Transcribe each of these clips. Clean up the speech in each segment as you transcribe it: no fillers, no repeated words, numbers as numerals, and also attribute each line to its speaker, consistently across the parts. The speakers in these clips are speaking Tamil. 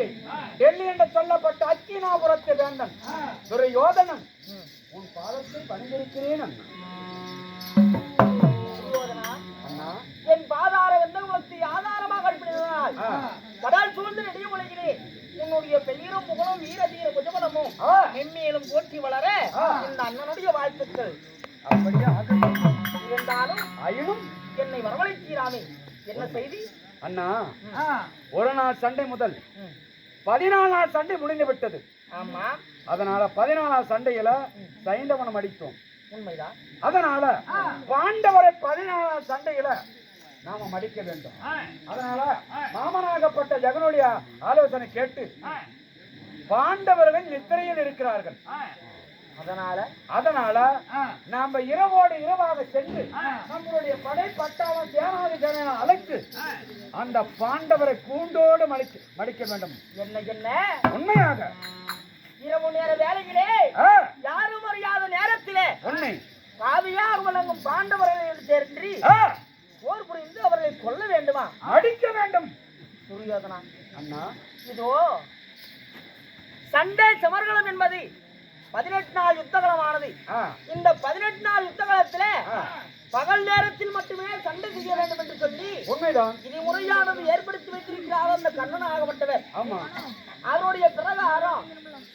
Speaker 1: வார்த்தை டெல்லி என்று சொல்லப்பட்ட அக்கினாபுரத்தை வேந்தன் துரியோதனன் உன் பாதத்தை பணிந்திருக்கிறேன் அண்ணா.
Speaker 2: என் பாதார வந்து ஆதாரமாக அனுப்பினார். கடல் சூழ்ந்து நெடிய உலகிலே உன்னுடைய பெயரும் புகழும் வீர தீர புஜபலமும் மென்மேலும் போற்றி வளர இந்த அண்ணனுடைய வாழ்த்துக்கள்.
Speaker 1: அப்படியே
Speaker 2: இருந்தாலும்
Speaker 1: ஆயினும்
Speaker 2: என்னை வரவழைத்தீராமே, என்ன செய்தி
Speaker 1: அண்ணா? ஒரு நாள் சண்டை முதல் 14 நாள் சண்டை முடிந்து விட்டது.
Speaker 2: ஆமா,
Speaker 1: அதனால 14 நாள் சண்டையில சைந்தவனம் அடித்தோம்.
Speaker 2: உண்மைதான்.
Speaker 1: அதனால பாண்டவரை 14 நாள் சண்டையில நாம மடிக்க வேண்டும். அதனால மாமனாகப்பட்ட ஜெகனுடைய ஆலோசனை கேட்டு பாண்டவர்கள் நித்திரையில் இருக்கிறார்கள். அதனால நாம இரவோடு இரவாக சென்று நம்மளுடைய படை பட்டாளம் சேனாதி சேனை அழைத்து அந்த பாண்டவரை கூண்டோடு மடிக்க வேண்டும்.
Speaker 2: என்ன
Speaker 1: உண்மையாக
Speaker 2: இரவு நேர வேலையிலே யாரும் அறியாத நேரத்திலே
Speaker 1: உண்மை
Speaker 2: பாவியாக விளங்கும் பாண்டவர்களை சேர்ந்து போர் புரிந்து அவர்களை கொல்ல வேண்டுமா?
Speaker 1: அடிக்க வேண்டும்.
Speaker 2: துரியோதனா
Speaker 1: அண்ணா,
Speaker 2: இதோ சண்டை சமர்கலம் என்பது 18 நாள் யுத்தகலமானது. இந்த 18 நாள் யுத்தகலத்தில பகல் நேரத்தில் மட்டுமே சண்டை செய்ய வேண்டும் என்று சொல்லி
Speaker 1: உண்மைதான்
Speaker 2: இது முறையானது ஏற்படுத்தி வைத்திருக்கிறார் அந்த கண்ணன் ஆகப்பட்டவர்.
Speaker 1: ஆமா,
Speaker 2: அவருடைய பிரகாரம்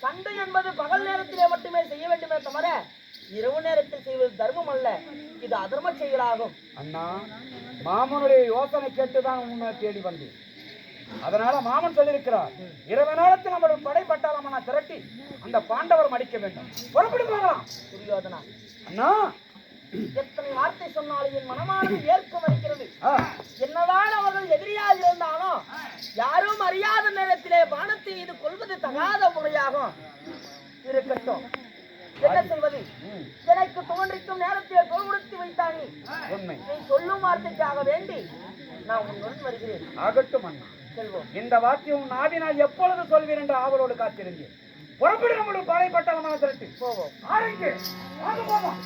Speaker 2: சண்டை என்பது பகல் நேரத்திலே மட்டுமே செய்ய வேண்டுமே தவிர இரவு நேரத்தில் செய்வது தர்மம் அல்ல, இது அதர்ம செயலாகும்.
Speaker 1: அண்ணா, மாமனுடைய யோசனை கேட்டுதான் உன்னை தேடி வந்தேன். அதனால மாமன் சொல்லியிருக்கிறார், இரவு நேரத்தில் நம்மளுடைய படை பட்டாளமான திரட்டி அந்த பாண்டவர் மடிக்க வேண்டும். புறப்பட்டு போகலாம்.
Speaker 2: துரியோதனா
Speaker 1: அண்ணா,
Speaker 2: எத்தனை வார்த்தை சொன்னாலும் என் மனமானது ஏற்க மறுக்கிறது. என்னதான் அவர்கள் எதிரியாக இருந்தாலும் யாரும் அறியாத நேரத்திலே பானத்தை இது கொள்வது தகாத முறையாகும். இருக்கட்டும், என்ன செய்வது? எனக்கு தோன்றிக்கும் நேரத்தை கொடுத்து வைத்தானே
Speaker 1: உண்மை.
Speaker 2: நீ சொல்லும் வார்த்தைக்காக வேண்டி நான் உன்னுடன் வருகிறேன்.
Speaker 1: ஆகட்டும் அண்ணா,
Speaker 2: செல்வோம்.
Speaker 1: இந்த வாக்கியம் நாவினால் எப்பொழுது சொல்வீர் என்று ஆவலோடு காத்திருந்தேன். புறப்படு, நம்மளுடைய படை பட்டாளமான திரட்டி
Speaker 2: போவோம்.
Speaker 1: ஆரம்பிக்கு. வாங்க போவோம்.